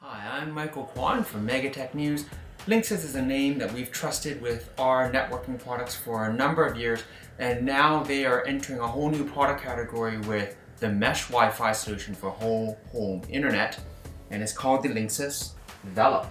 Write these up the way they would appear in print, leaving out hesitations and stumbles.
Hi, I'm Michael Kwan from Megatech News. Linksys is a name that we've trusted with our networking products for a number of years, and now they are entering a whole new product category with the mesh Wi-Fi solution for whole home internet, and it's called the Linksys Velop.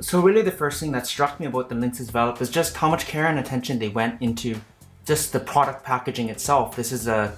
So really the first thing that struck me about the Linksys Velop is just how much care and attention they went into just the product packaging itself. This is a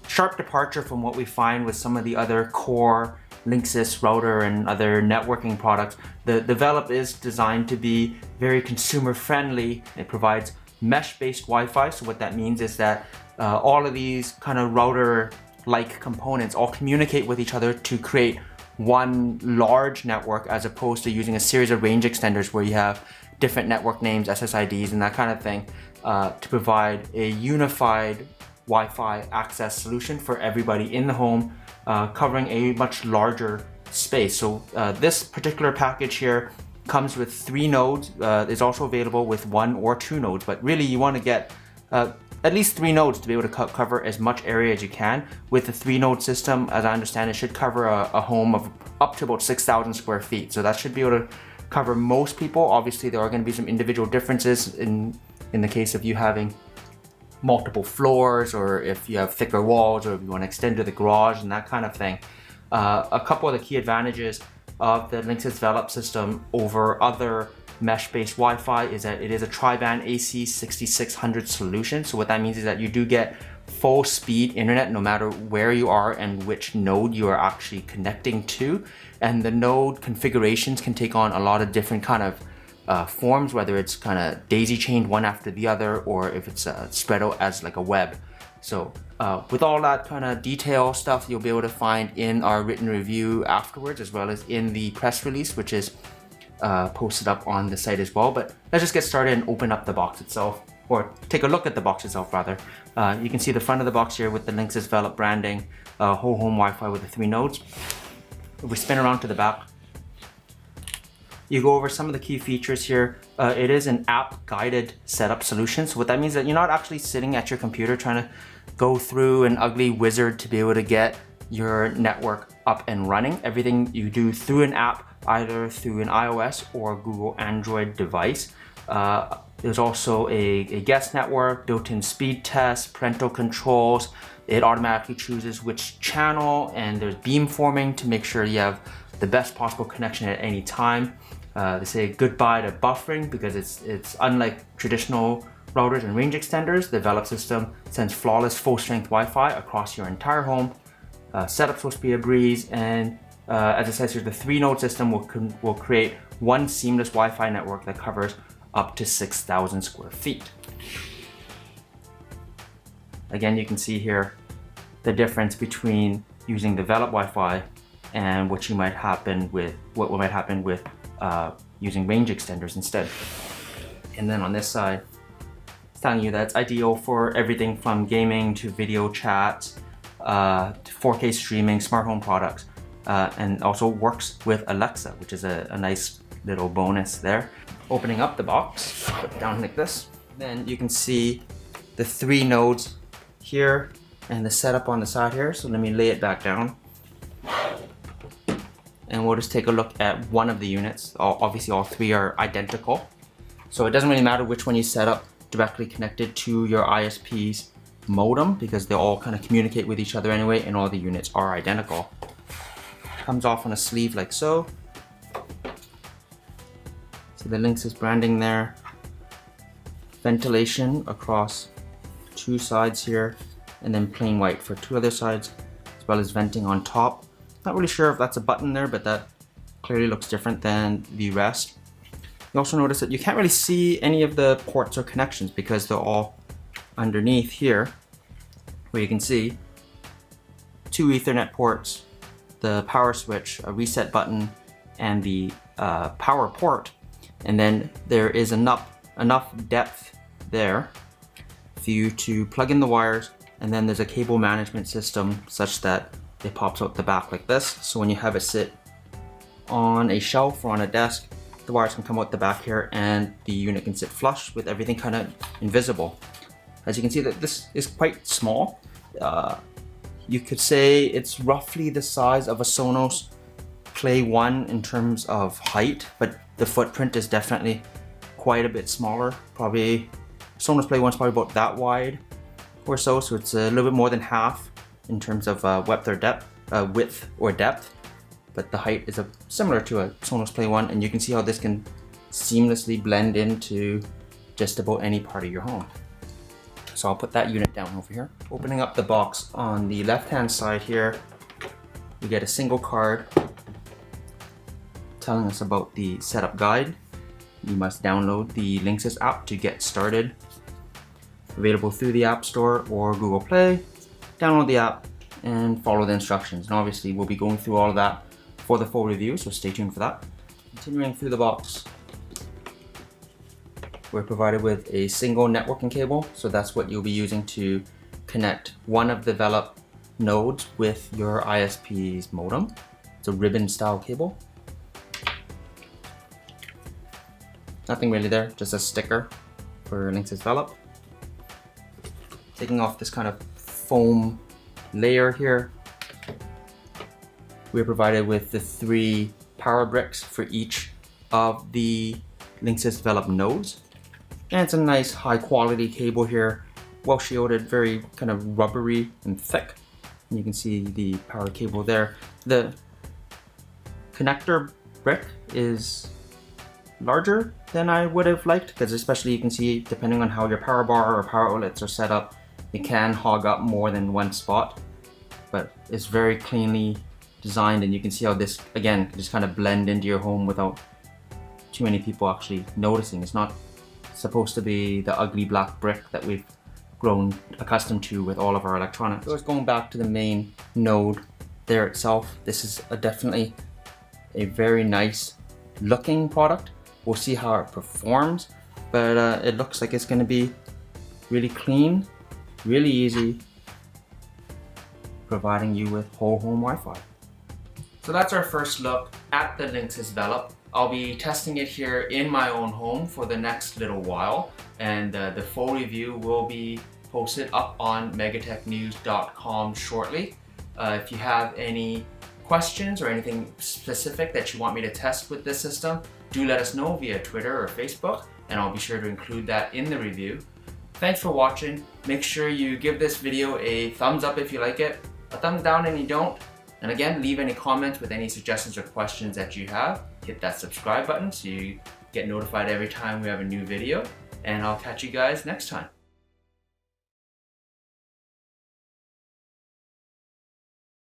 sharp departure from what we find with some of the other core Linksys router and other networking products. The Velop is designed to be very consumer friendly. It provides mesh-based Wi-Fi. So what that means is that all of these kind of router-like components all communicate with each other to create one large network, as opposed to using a series of range extenders where you have different network names, SSIDs, and that kind of thing, to provide a unified Wi-Fi access solution for everybody in the home, covering a much larger space. So this particular package here comes with 3 nodes. It's also available with 1 or 2 nodes, but really you want to get at least 3 nodes to be able to cover as much area as you can. With the 3-node system, as I understand, it should cover a home of up to about 6,000 square feet. So that should be able to cover most people. Obviously, there are going to be some individual differences in the case of you having multiple floors, or if you have thicker walls, or if you want to extend to the garage and that kind of thing. A couple of the key advantages of the Linksys Velop system over other mesh-based Wi-Fi is that it is a tri-band AC 6600 solution. So what that means is that you do get full speed internet no matter where you are and which node you are actually connecting to. And the node configurations can take on a lot of different kind of forms, whether it's kind of daisy chained one after the other, or if it's spread out as like a web. So with all that kind of detail stuff, you'll be able to find in our written review afterwards, as well as in the press release, which is posted up on the site as well. But let's just get started and open up the box itself, or take a look at the box itself rather. You can see the front of the box here with the Linksys Velop branding, whole home Wi-Fi with the 3 nodes. If we spin around to the back, you go over some of the key features here. It is an app guided setup solution. So what that means is that you're not actually sitting at your computer trying to go through an ugly wizard to be able to get your network up and running. Everything you do through an app, either through an iOS or Google Android device. There's also a guest network, built-in speed tests, parental controls. It automatically chooses which channel, and there's beamforming to make sure you have the best possible connection at any time. They say goodbye to buffering because it's unlike traditional routers and range extenders. The Velop system sends flawless full-strength Wi-Fi across your entire home. Setup's supposed to be a breeze, and as it says here, the 3-node system will create one seamless Wi-Fi network that covers up to 6,000 square feet. Again, you can see here the difference between using the Velop Wi-Fi and what might happen with using range extenders instead. And then on this side, it's telling you that it's ideal for everything from gaming to video chat, to 4K streaming, smart home products, and also works with Alexa, which is a nice little bonus there. Opening up the box, put it down like this, then you can see the 3 nodes here and the setup on the side here. So let me lay it back down, and we'll just take a look at one of the units. Obviously all 3 are identical, so it doesn't really matter which one you set up directly connected to your ISP's modem, because they all kind of communicate with each other anyway, and all the units are identical. Comes off on a sleeve like so. See the Linksys branding there. Ventilation across 2 sides here, and then plain white for 2 other sides, as well as venting on top. Not really sure if that's a button there, but that clearly looks different than the rest. You also notice that you can't really see any of the ports or connections because they're all underneath here, where you can see 2 Ethernet ports, the power switch, a reset button, and the power port. And then there is enough depth there for you to plug in the wires, and then there's a cable management system such that it pops out the back like this. So when you have it sit on a shelf or on a desk, the wires can come out the back here and the unit can sit flush with everything kind of invisible. As you can see, that this is quite small. You could say it's roughly the size of a Sonos Play 1 in terms of height, but the footprint is definitely quite a bit smaller. Probably Sonos Play 1 is probably about that wide or so, so it's a little bit more than half in terms of width or depth, but the height is similar to a Sonos Play 1, and you can see how this can seamlessly blend into just about any part of your home. So I'll put that unit down over here. Opening up the box, on the left-hand side here, we get a single card telling us about the setup guide. You must download the Linksys app to get started. Available through the App Store or Google Play. Download the app and follow the instructions. And obviously we'll be going through all of that for the full review, so stay tuned for that. Continuing through the box, we're provided with a single networking cable, so that's what you'll be using to connect one of the Velop nodes with your ISP's modem. It's a ribbon style cable. Nothing really there, just a sticker for Linksys Velop. Taking off this kind of foam layer here, we're provided with the 3 power bricks for each of the Linksys Velop nodes. And it's a nice high quality cable here, well shielded, very kind of rubbery and thick. And you can see the power cable there. The connector brick is larger than I would have liked, because especially you can see, depending on how your power bar or power outlets are set up, it can hog up more than one spot, but it's very cleanly designed, and you can see how this, again, can just kind of blend into your home without too many people actually noticing. It's not supposed to be the ugly black brick that we've grown accustomed to with all of our electronics. So it's going back to the main node there itself. This is definitely a very nice looking product. We'll see how it performs, but it looks like it's going to be really clean, really easy, providing you with whole home Wi-Fi. So that's our first look at the Linksys Velop. I'll be testing it here in my own home for the next little while, and the full review will be posted up on MEGATechNews.com shortly. If you have any questions or anything specific that you want me to test with this system, do let us know via Twitter or Facebook, and I'll be sure to include that in the review. Thanks for watching. Make sure you give this video a thumbs up if you like it, a thumbs down if you don't, and again, leave any comments with any suggestions or questions that you have. Hit that subscribe button so you get notified every time we have a new video, and I'll catch you guys next time.